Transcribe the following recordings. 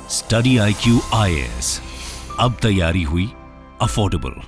Study IQ IAS, अब तैयारी हुई अफोर्डेबल।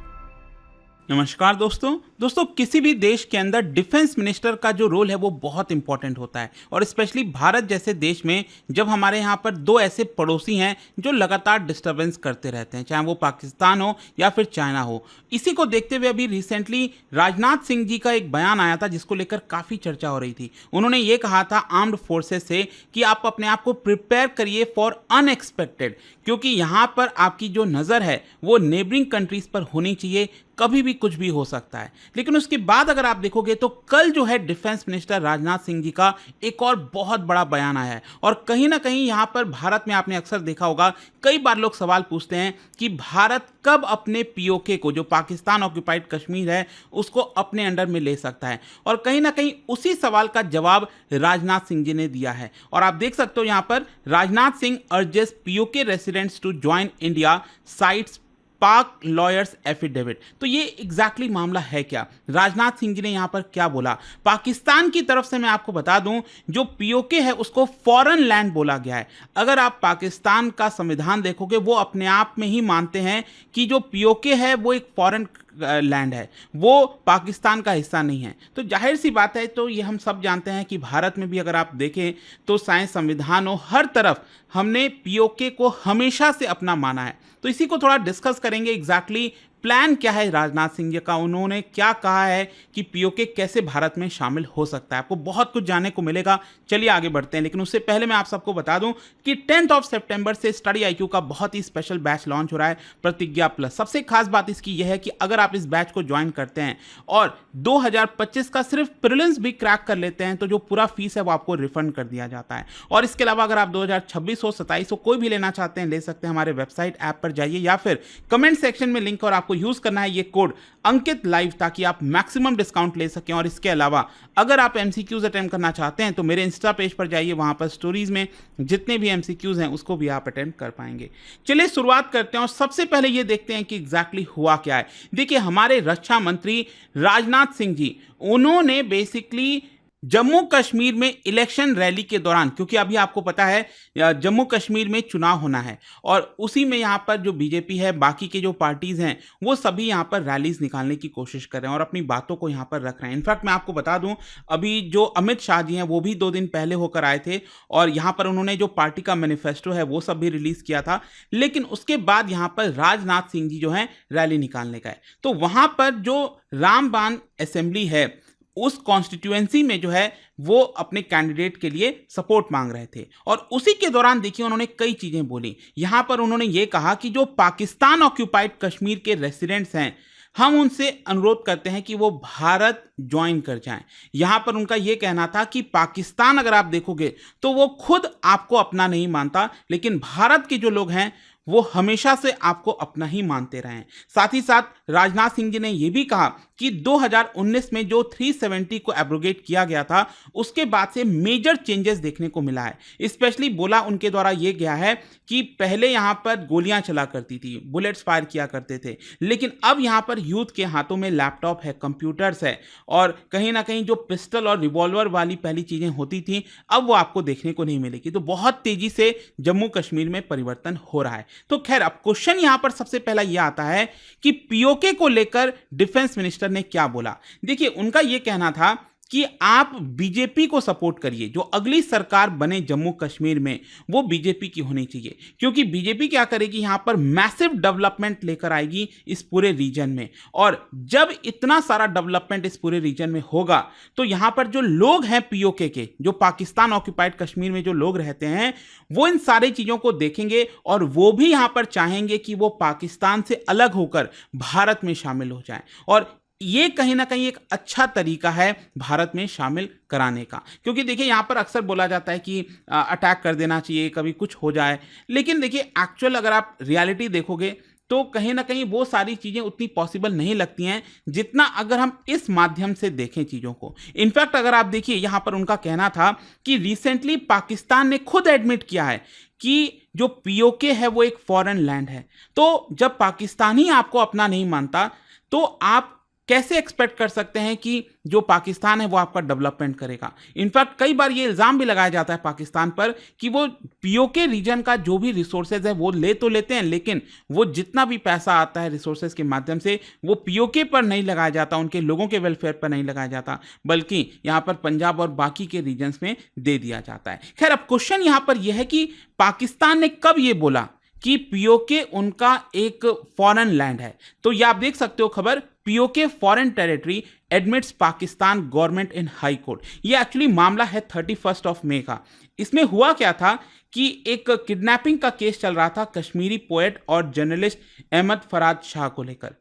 नमस्कार दोस्तों किसी भी देश के अंदर डिफेंस मिनिस्टर का जो रोल है वो बहुत इंपॉर्टेंट होता है। और स्पेशली भारत जैसे देश में जब हमारे यहाँ पर दो ऐसे पड़ोसी हैं जो लगातार डिस्टरबेंस करते रहते हैं, चाहे वो पाकिस्तान हो या फिर चाइना हो। इसी को देखते हुए अभी रिसेंटली राजनाथ सिंह जी का एक बयान आया था जिसको लेकर काफ़ी चर्चा हो रही थी। उन्होंने ये कहा था आर्म्ड फोर्सेस से कि आप अपने आप को प्रिपेयर करिए फॉर अनएक्सपेक्टेड, क्योंकि यहाँ पर आपकी जो नज़र है वो नेबरिंग कंट्रीज़ पर होनी चाहिए, कभी भी कुछ भी हो सकता है। लेकिन उसके बाद अगर आप देखोगे तो कल जो है डिफेंस मिनिस्टर राजनाथ सिंह जी का एक और बहुत बड़ा बयान आया है। और कहीं ना कहीं यहाँ पर भारत में आपने अक्सर देखा होगा, कई बार लोग सवाल पूछते हैं कि भारत कब अपने पीओके को, जो पाकिस्तान ऑक्यूपाइड कश्मीर है, उसको अपने अंडर में ले सकता है। और कहीं ना कहीं उसी सवाल का जवाब राजनाथ सिंह जी ने दिया है। और आप देख सकते हो यहाँ पर Rajnath Singh urges POK residents to join India, cites Pak lawyers affidavit. तो ये एग्जैक्टली मामला है क्या, राजनाथ सिंह जी ने यहाँ पर क्या बोला? पाकिस्तान की तरफ से मैं आपको बता दूं, जो पीओके है उसको फॉरेन लैंड बोला गया है। अगर आप पाकिस्तान का संविधान देखोगे वो अपने आप में ही मानते हैं कि जो पीओके है वो एक फॉरेन लैंड है, वो पाकिस्तान का हिस्सा नहीं है। तो जाहिर सी बात है, तो ये हम सब जानते हैं कि भारत में भी अगर आप देखें तो साइंस संविधान हो, हर तरफ हमने पीओके को हमेशा से अपना माना है। तो इसी को थोड़ा डिस्कस करेंगे एग्जैक्टली प्लान क्या है राजनाथ सिंह जी का, उन्होंने क्या कहा है कि पीओके कैसे भारत में शामिल हो सकता है। आपको बहुत कुछ जानने को मिलेगा। चलिए आगे बढ़ते हैं, लेकिन उससे पहले मैं आप सबको बता दूं कि 10 सितंबर से स्टडी IQ का बहुत ही स्पेशल बैच लॉन्च हो रहा है, प्रतिज्ञा प्लस। सबसे खास बात इसकी यह है कि अगर आप इस बैच को ज्वाइन करते हैं और 2025 का सिर्फ प्रीलिम्स भी क्रैक कर लेते हैं तो जो पूरा फीस है वो आपको रिफंड कर दिया जाता है। और इसके अलावा अगर आप 2026 हो, 27 हो, कोई भी लेना चाहते हैं ले सकते हैं। हमारे वेबसाइट ऐप पर जाइए या फिर कमेंट सेक्शन में लिंक, और आपको यूज करना है ये कोड अंकित लाइव, ताकि आप मैक्सिमम डिस्काउंट ले सकें। और इसके अलावा अगर आप MCQs अटेम्प्ट करना चाहते हैं तो मेरे इंस्टा पेज पर जाइए, वहां पर स्टोरीज में जितने भी MCQs हैं उसको भी आप अटेम्प्ट कर पाएंगे। चलिए शुरुआत करते हैं और सबसे पहले ये देखते हैं कि एग्जैक्टली हुआ क्या है। देखिए, हमारे रक्षा मंत्री राजनाथ सिंह जी, उन्होंने बेसिकली जम्मू कश्मीर में इलेक्शन रैली के दौरान, क्योंकि अभी आपको पता है जम्मू कश्मीर में चुनाव होना है और उसी में यहाँ पर जो बीजेपी है, बाकी के जो पार्टीज हैं, वो सभी यहाँ पर रैलीज निकालने की कोशिश कर रहे हैं और अपनी बातों को यहाँ पर रख रहे हैं। इनफैक्ट मैं आपको बता दूं, अभी जो अमित शाह जी हैं वो भी 2 दिन पहले होकर आए थे और यहाँ पर उन्होंने जो पार्टी का मैनिफेस्टो है वो सब भी रिलीज किया था। लेकिन उसके बाद यहाँ पर राजनाथ सिंह जी जो है रैली निकालने का है, तो वहां पर जो रामबान असेंबली है उस कॉन्स्टिट्यूएंसी में जो है वो अपने कैंडिडेट के लिए सपोर्ट मांग रहे थे। और उसी के दौरान देखिए उन्होंने कई चीजें बोली। यहां पर उन्होंने ये कहा कि जो पाकिस्तान ऑक्यूपाइड कश्मीर के रेसिडेंट्स हैं, हम उनसे अनुरोध करते हैं कि वो भारत ज्वाइन कर जाएं। यहां पर उनका यह कहना था कि पाकिस्तान अगर आप देखोगे तो वो खुद आपको अपना नहीं मानता, लेकिन भारत के जो लोग हैं वो हमेशा से आपको अपना ही मानते रहे हैं। साथ ही साथ राजनाथ सिंह जी ने यह भी कहा कि 2019 में जो 370 को एब्रोगेट किया गया था उसके बाद से मेजर चेंजेस देखने को मिला है। स्पेशली बोला उनके द्वारा यह गया है कि पहले यहां पर गोलियां चला करती थी, बुलेट्स फायर किया करते थे, लेकिन अब यहां पर यूथ के हाथों में लैपटॉप है, कंप्यूटर्स है, और कहीं ना कहीं जो पिस्टल और रिवॉल्वर वाली पहली चीजें होती थी अब वो आपको देखने को नहीं मिलेगी। तो बहुत तेजी से जम्मू कश्मीर में परिवर्तन हो रहा है। तो खैर, अब क्वेश्चन यहां पर सबसे पहला यह आता है कि पीओके को लेकर डिफेंस मिनिस्टर ने क्या बोला। देखिए, उनका यह कहना था कि आप बीजेपी को सपोर्ट करिए, जो अगली सरकार बने जम्मू कश्मीर में वो बीजेपी की होनी चाहिए, क्योंकि बीजेपी क्या करेगी, यहां पर मैसिव डेवलपमेंट लेकर आएगी इस पूरे रीजन में। और जब इतना सारा डेवलपमेंट इस पूरे रीजन में होगा तो यहां पर जो लोग हैं पीओके के, जो पाकिस्तान ऑक्यूपाइड कश्मीर में जो लोग रहते हैं, वो इन सारी चीजों को देखेंगे और वो भी यहां पर चाहेंगे कि वो पाकिस्तान से अलग होकर भारत में शामिल हो जाएं। और ये कहीं ना कहीं एक अच्छा तरीका है भारत में शामिल कराने का, क्योंकि देखिए यहाँ पर अक्सर बोला जाता है कि अटैक कर देना चाहिए, कभी कुछ हो जाए, लेकिन देखिए एक्चुअल अगर आप रियलिटी देखोगे तो कहीं ना कहीं वो सारी चीज़ें उतनी पॉसिबल नहीं लगती हैं जितना अगर हम इस माध्यम से देखें चीज़ों को। इनफैक्ट अगर आप देखिए यहाँ पर उनका कहना था कि रिसेंटली पाकिस्तान ने खुद एडमिट किया है कि जो पीओके है वो एक फॉरेन लैंड है। तो जब पाकिस्तान ही आपको अपना नहीं मानता तो आप कैसे एक्सपेक्ट कर सकते हैं कि जो पाकिस्तान है वो आपका डेवलपमेंट करेगा। इनफैक्ट कई बार ये इल्ज़ाम भी लगाया जाता है पाकिस्तान पर कि वो पीओके रीजन का जो भी रिसोर्सेज है वो ले तो लेते हैं, लेकिन वो जितना भी पैसा आता है रिसोर्सेज के माध्यम से वो पीओके पर नहीं लगाया जाता, उनके लोगों के वेलफेयर पर नहीं लगाया जाता, बल्कि यहाँ पर पंजाब और बाकी के रीजन्स में दे दिया जाता है। खैर, अब क्वेश्चन यहाँ पर यह है कि पाकिस्तान ने कब ये बोला कि पीओके उनका एक फॉरेन लैंड है। तो ये आप देख सकते हो खबर, PoK foreign territory admits Pakistan government in high court. ये एक्चुअली मामला है 31 मई का। इसमें हुआ क्या था कि एक किडनैपिंग का केस चल रहा था कश्मीरी पोएट और जर्नलिस्ट अहमद फराद शाह को लेकर।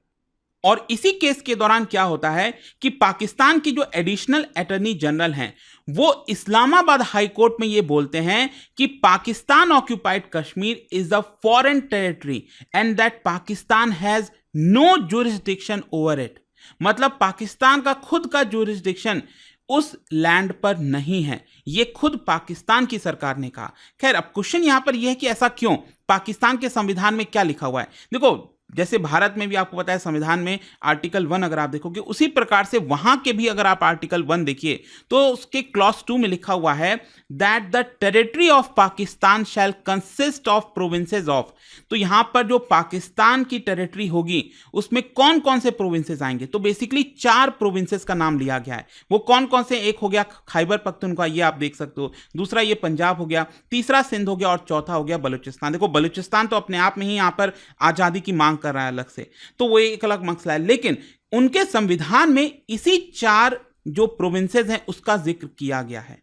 और इसी केस के दौरान क्या होता है कि पाकिस्तान की जो एडिशनल अटॉर्नी जनरल हैं वो इस्लामाबाद हाई कोर्ट में ये बोलते हैं कि Pakistan occupied Kashmir is a foreign territory and that Pakistan has no jurisdiction over it. मतलब पाकिस्तान का खुद का ज्यूरिसडिक्शन उस लैंड पर नहीं है, ये खुद पाकिस्तान की सरकार ने कहा। खैर, अब क्वेश्चन यहां पर यह है कि ऐसा क्यों? पाकिस्तान के संविधान में क्या लिखा हुआ है? देखो, जैसे भारत में भी आपको पता है संविधान में आर्टिकल 1 अगर आप देखोगे, उसी प्रकार से वहां के भी अगर आप आर्टिकल 1 देखिए तो उसके क्लॉज 2 में लिखा हुआ है that the territory of Pakistan shell consist of provinces of. तो यहां पर जो पाकिस्तान की टेरिटरी होगी उसमें कौन कौन से प्रोविंसेस आएंगे? तो बेसिकली 4 प्रोविंसेस का नाम लिया गया है। वो कौन कौन से? एक हो गया खैबर पख्तूनख्वा, ये आप देख सकते हो, दूसरा ये पंजाब हो गया, तीसरा सिंध हो गया और चौथा हो गया बलूचिस्तान। देखो, बलूचिस्तान तो अपने आप में ही यहां पर आजादी की मांग कर रहा है अलग से, तो वो एक अलग मसला है, लेकिन उनके संविधान में इसी 4 जो प्रोविंसेस हैं उसका जिक्र किया गया है।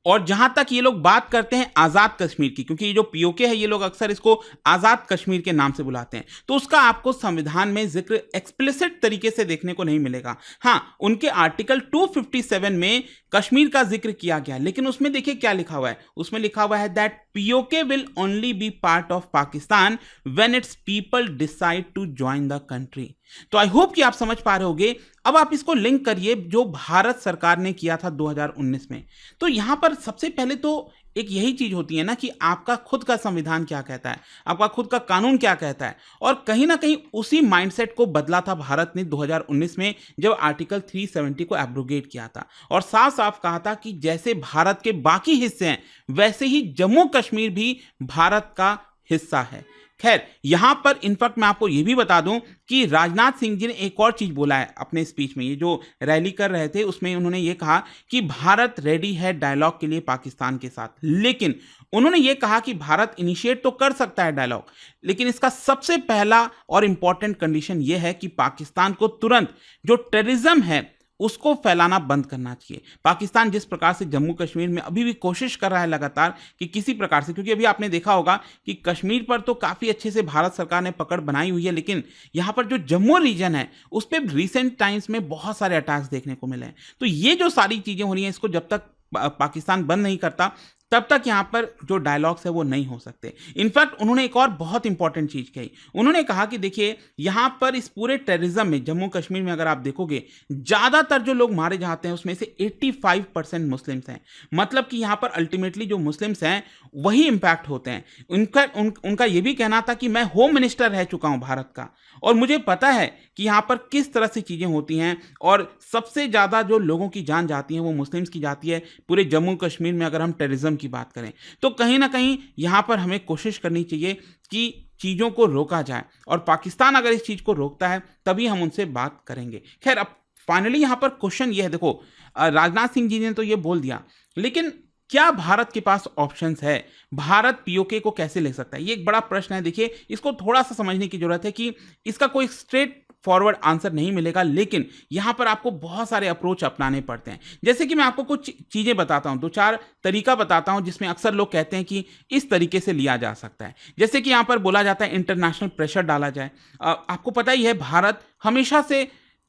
और जहां तक ये लोग बात करते हैं आजाद कश्मीर की, क्योंकि ये जो पीओके है ये लोग अक्सर इसको आजाद कश्मीर के नाम से बुलाते हैं, तो उसका आपको संविधान में जिक्र एक्सप्लिसिट तरीके से देखने को नहीं मिलेगा। हां, उनके आर्टिकल 257 में कश्मीर का जिक्र किया गया, लेकिन उसमें देखिए क्या लिखा हुआ है। उसमें लिखा हुआ है that POK will only be part of Pakistan when its people decide to join the country. तो आई होप कि आप समझ पा रहे होगे। अब आप इसको लिंक करिए जो भारत सरकार ने किया था 2019 में। तो यहां पर सबसे पहले तो एक यही चीज होती है ना कि आपका खुद का संविधान क्या कहता है, आपका खुद का कानून क्या कहता है, और कहीं ना कहीं उसी माइंडसेट को बदला था भारत ने 2019 में जब आर्टिकल 370 को एब्रोगेट किया था और साफ साफ कहा था कि जैसे भारत के बाकी हिस्से हैं वैसे ही जम्मू कश्मीर भी भारत का हिस्सा है। खैर, यहां पर इनफैक्ट मैं आपको यह भी बता दूं कि राजनाथ सिंह जी ने एक और चीज बोला है अपने स्पीच में। ये जो रैली कर रहे थे उसमें उन्होंने ये कहा कि भारत रेडी है डायलॉग के लिए पाकिस्तान के साथ, लेकिन उन्होंने ये कहा कि भारत इनिशिएट तो कर सकता है डायलॉग, लेकिन इसका सबसे पहला और इंपॉर्टेंट कंडीशन यह है कि पाकिस्तान को तुरंत जो टेररिज्म है उसको फैलाना बंद करना चाहिए। पाकिस्तान जिस प्रकार से जम्मू कश्मीर में अभी भी कोशिश कर रहा है लगातार कि किसी प्रकार से, क्योंकि अभी आपने देखा होगा कि कश्मीर पर तो काफ़ी अच्छे से भारत सरकार ने पकड़ बनाई हुई है, लेकिन यहाँ पर जो जम्मू रीजन है उस पर रिसेंट टाइम्स में बहुत सारे अटैक्स देखने को मिले हैं। तो ये जो सारी चीज़ें हो रही हैं, इसको जब तक पाकिस्तान बंद नहीं करता तब तक यहां पर जो डायलॉग्स है वो नहीं हो सकते। इनफैक्ट उन्होंने एक और बहुत इंपॉर्टेंट चीज कही। उन्होंने कहा कि देखिए यहां पर इस पूरे टेररिज्म में जम्मू कश्मीर में अगर आप देखोगे ज्यादातर जो लोग मारे जाते हैं उसमें से 85% मुस्लिम्स हैं। मतलब कि यहां पर अल्टीमेटली जो मुस्लिम्स हैं वही इंपैक्ट होते हैं। उनका यह भी कहना था कि मैं होम मिनिस्टर रह चुका हूं भारत का और मुझे पता है कि यहां पर किस तरह से चीजें होती हैं और सबसे ज्यादा जो लोगों की जान जाती है वो मुस्लिम्स की जाती है पूरे जम्मू कश्मीर में। अगर हम टेररिज्म की बात करें तो कहीं ना कहीं यहां पर हमें कोशिश करनी चाहिए कि चीजों को रोका जाए, और पाकिस्तान अगर इस चीज को रोकता है तभी हम उनसे बात करेंगे। खैर, अब फाइनली यहां पर क्वेश्चन ये है, देखो राजनाथ सिंह जी ने तो ये बोल दिया, लेकिन क्या भारत के पास ऑप्शंस है? भारत पीओके को कैसे ले सकता है? ये एक बड़ा प्रश्न है। देखिए, इसको थोड़ा सा समझने की जरूरत है कि इसका कोई स्ट्रेट फॉरवर्ड आंसर नहीं मिलेगा, लेकिन यहां पर आपको बहुत सारे अप्रोच अपनाने पड़ते हैं। जैसे कि मैं आपको कुछ चीजें बताता हूं, 2-4 तरीका बताता हूं जिसमें अक्सर लोग कहते हैं कि इस तरीके से लिया जा सकता है। जैसे कि यहां पर बोला जाता है इंटरनेशनल प्रेशर डाला जाए। आपको पता ही है भारत हमेशा से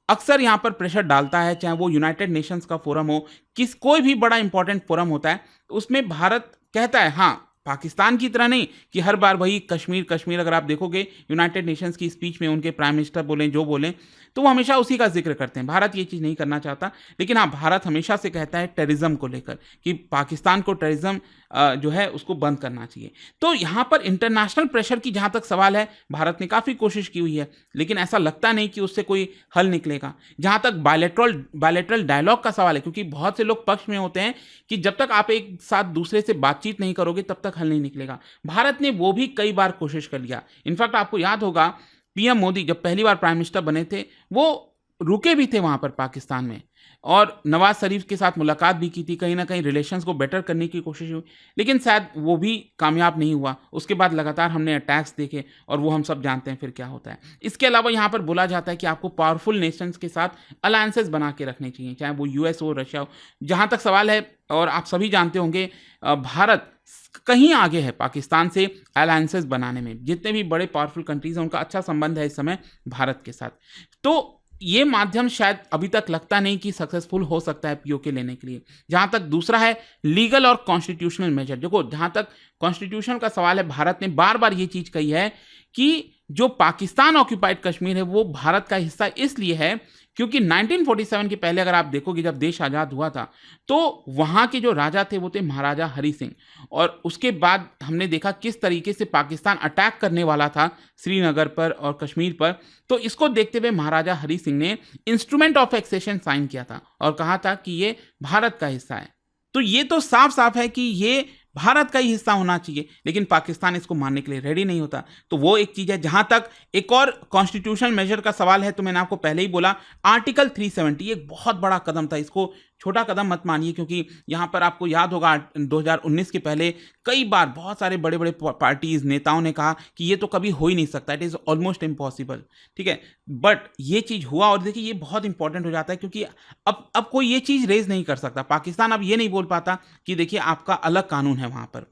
अक्सर यहां पर प्रेशर डालता है, चाहे वो यूनाइटेड नेशंस का फोरम हो, कोई भी बड़ा इंपॉर्टेंट फोरम होता है उसमें भारत कहता है हाँ पाकिस्तान की तरह नहीं कि हर बार वही कश्मीर कश्मीर। अगर आप देखोगे यूनाइटेड नेशंस की स्पीच में उनके प्राइम मिनिस्टर बोलें जो बोलें तो वो हमेशा उसी का जिक्र करते हैं। भारत ये चीज़ नहीं करना चाहता, लेकिन हाँ, भारत हमेशा से कहता है टेररिज्म को लेकर कि पाकिस्तान को टेररिज्म जो है उसको बंद करना चाहिए। तो यहाँ पर इंटरनेशनल प्रेशर की जहाँ तक सवाल है, भारत ने काफ़ी कोशिश की हुई है, लेकिन ऐसा लगता नहीं कि उससे कोई हल निकलेगा। जहाँ तक बायलैटरल डायलॉग का सवाल है, क्योंकि बहुत से लोग पक्ष में होते हैं कि जब तक आप एक साथ दूसरे से बातचीत नहीं करोगे तब तक हल नहीं निकलेगा। भारत ने वो भी कई बार कोशिश कर लिया। इनफैक्ट आपको याद होगा पीएम मोदी जब पहली बार प्राइम मिनिस्टर बने थे, वो रुके भी थे वहाँ पर पाकिस्तान में और नवाज शरीफ के साथ मुलाकात भी की थी, कहीं ना कहीं रिलेशंस को बेटर करने की कोशिश हुई, लेकिन शायद वो भी कामयाब नहीं हुआ। उसके बाद लगातार हमने अटैक्स देखे और वो हम सब जानते हैं फिर क्या होता है। इसके अलावा यहाँ पर बोला जाता है कि आपको पावरफुल नेशंस के साथ अलायंसेस बना के रखने चाहिए, चाहे वो यूएस हो, रशिया हो। जहाँ तक सवाल है, और आप सभी जानते होंगे, भारत कहीं आगे है पाकिस्तान से अलायंसेस बनाने में। जितने भी बड़े पावरफुल कंट्रीज हैं उनका अच्छा संबंध है इस समय भारत के साथ। तो ये माध्यम शायद अभी तक लगता नहीं कि सक्सेसफुल हो सकता है पीओके लेने के लिए। जहाँ तक दूसरा है लीगल और कॉन्स्टिट्यूशनल मेजर। देखो, जहाँ तक कॉन्स्टिट्यूशन का सवाल है, भारत ने बार बार ये चीज़ कही है कि जो पाकिस्तान ऑक्यूपाइड कश्मीर है वो भारत का हिस्सा इसलिए है क्योंकि 1947 के पहले अगर आप देखोगे, जब देश आज़ाद हुआ था, तो वहाँ के जो राजा थे वो थे महाराजा हरि सिंह। और उसके बाद हमने देखा किस तरीके से पाकिस्तान अटैक करने वाला था श्रीनगर पर और कश्मीर पर। तो इसको देखते हुए महाराजा हरि सिंह ने इंस्ट्रूमेंट ऑफ एक्सेशन साइन किया था और कहा था कि ये भारत का हिस्सा है। तो ये तो साफ साफ है कि ये भारत का ही हिस्सा होना चाहिए, लेकिन पाकिस्तान इसको मानने के लिए रेडी नहीं होता। तो वो एक चीज़ है। जहाँ तक एक और कॉन्स्टिट्यूशनल मेजर का सवाल है, तो मैंने आपको पहले ही बोला, आर्टिकल 370 एक बहुत बड़ा कदम था। इसको छोटा कदम मत मानिए, क्योंकि यहाँ पर आपको याद होगा 2019 के पहले कई बार बहुत सारे बड़े बड़े पार्टीज नेताओं ने कहा कि ये तो कभी हो ही नहीं सकता, इट इज़ ऑलमोस्ट इम्पॉसिबल। ठीक है, बट ये चीज़ हुआ। और देखिए, ये बहुत इंपॉर्टेंट हो जाता है क्योंकि अब कोई ये चीज़ रेज नहीं कर सकता। पाकिस्तान अब ये नहीं बोल पाता कि देखिए आपका अलग कानून है वहाँ पर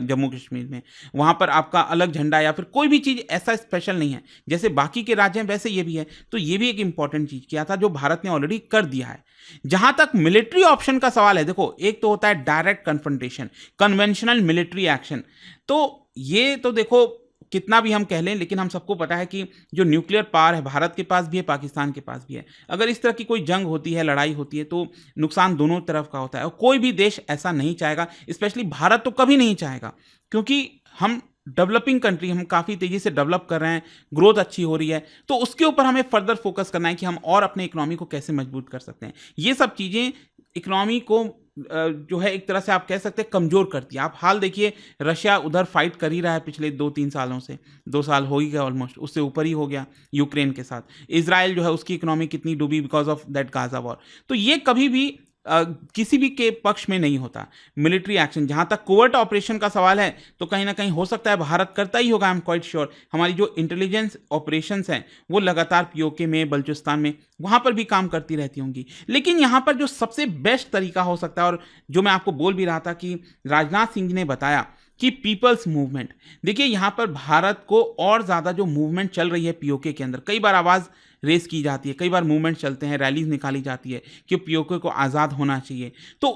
जम्मू कश्मीर में, वहाँ पर आपका अलग झंडा या फिर कोई भी चीज़ ऐसा स्पेशल नहीं है। जैसे बाकी के राज्य हैं वैसे ये भी है। तो ये भी एक इंपॉर्टेंट चीज़ किया था जो भारत ने ऑलरेडी कर दिया है। जहाँ तक मिलिट्री ऑप्शन का सवाल है, देखो, एक तो होता है direct confrontation, conventional military action. तो ये तो देखो कितना भी हम कह लें, लेकिन हम सबको पता है कि जो न्यूक्लियर पावर है भारत के पास भी है, पाकिस्तान के पास भी है। अगर इस तरह की कोई जंग होती है, लड़ाई होती है, तो नुकसान दोनों तरफ का होता है। और कोई भी देश ऐसा नहीं चाहेगा, स्पेशली भारत तो कभी नहीं चाहेगा, क्योंकि हम डेवलपिंग कंट्री, हम काफ़ी तेज़ी से डेवलप कर रहे हैं, ग्रोथ अच्छी हो रही है। तो उसके ऊपर हमें फर्दर फोकस करना है कि हम और अपने इकोनॉमी को कैसे मजबूत कर सकते हैं। ये सब चीज़ें इकोनॉमी को जो है एक तरह से आप कह सकते हैं कमज़ोर करती है। आप हाल देखिए, रशिया उधर फाइट कर ही रहा है पिछले 2-3 सालों से, 2 साल हो ही गया ऑलमोस्ट, उससे ऊपर ही हो गया यूक्रेन के साथ। इजराइल जो है उसकी इकोनॉमी कितनी डूबी because of that Gaza war. तो ये कभी भी किसी भी के पक्ष में नहीं होता मिलिट्री एक्शन। जहाँ तक कोवर्ट ऑपरेशन का सवाल है, तो कहीं ना कहीं हो सकता है भारत करता ही होगा, आई एम क्वाइट श्योर। हमारी जो इंटेलिजेंस ऑपरेशंस हैं वो लगातार पीओके में, बलूचिस्तान में, वहाँ पर भी काम करती रहती होंगी। लेकिन यहाँ पर जो सबसे बेस्ट तरीका हो सकता है, और जो मैं आपको बोल भी रहा था कि राजनाथ सिंह ने बताया कि पीपल्स मूवमेंट। देखिए, यहाँ पर भारत को और ज़्यादा जो मूवमेंट चल रही है पीओके के अंदर, कई बार आवाज़ रेस की जाती है, कई बार मूवमेंट चलते हैं, रैलीज निकाली जाती है कि पीओके को आज़ाद होना चाहिए। तो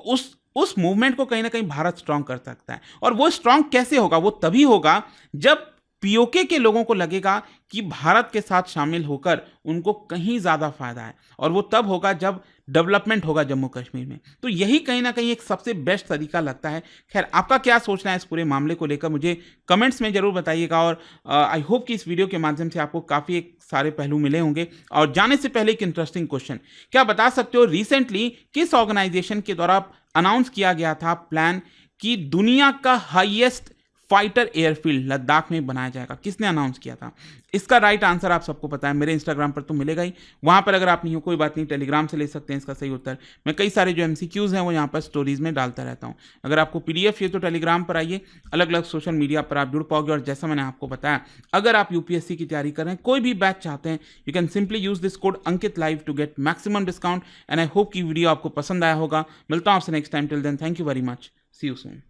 उस मूवमेंट को कहीं ना कहीं भारत स्ट्रांग कर सकता है। और वो स्ट्रांग कैसे होगा? वो तभी होगा जब पीओके के लोगों को लगेगा कि भारत के साथ शामिल होकर उनको कहीं ज़्यादा फायदा है, और वो तब होगा जब डेवलपमेंट होगा जम्मू कश्मीर में। तो यही कहीं ना कहीं एक सबसे बेस्ट तरीका लगता है। खैर, आपका क्या सोचना है इस पूरे मामले को लेकर, मुझे कमेंट्स में ज़रूर बताइएगा। और आई होप कि इस वीडियो के माध्यम से आपको काफ़ी एक सारे पहलू मिले होंगे। और जाने से पहले एक इंटरेस्टिंग क्वेश्चन, क्या बता सकते हो रिसेंटली किस ऑर्गेनाइजेशन के द्वारा अनाउंस किया गया था प्लान कि दुनिया का हाईएस्ट फाइटर एयरफील्ड लद्दाख में बनाया जाएगा? किसने अनाउंस किया था? इसका राइट आंसर आप सबको पता है, मेरे इंस्टाग्राम पर तो मिलेगा ही। वहाँ पर अगर आप नहीं हो कोई बात नहीं, टेलीग्राम से ले सकते हैं इसका सही उत्तर। मैं कई सारे जो MCQs हैं वो यहाँ पर स्टोरीज में डालता रहता हूँ। अगर आपको PDF चाहिए तो टेलीग्राम पर आइए, अलग अलग सोशल मीडिया पर आप जुड़ पाओगे। और जैसा मैंने आपको बताया, अगर आप UPSC की तैयारी कर रहे हैं, कोई भी बैच चाहते हैं, you can simply use this code Ankit live to get maximum discount. And I hope की वीडियो आपको पसंद आया होगा। मिलता हूँ आपसे next time. Till then, thank you very much, see you soon.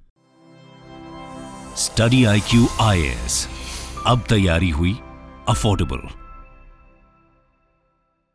Study IQ IAS, अब तैयारी हुई अफोर्डेबल।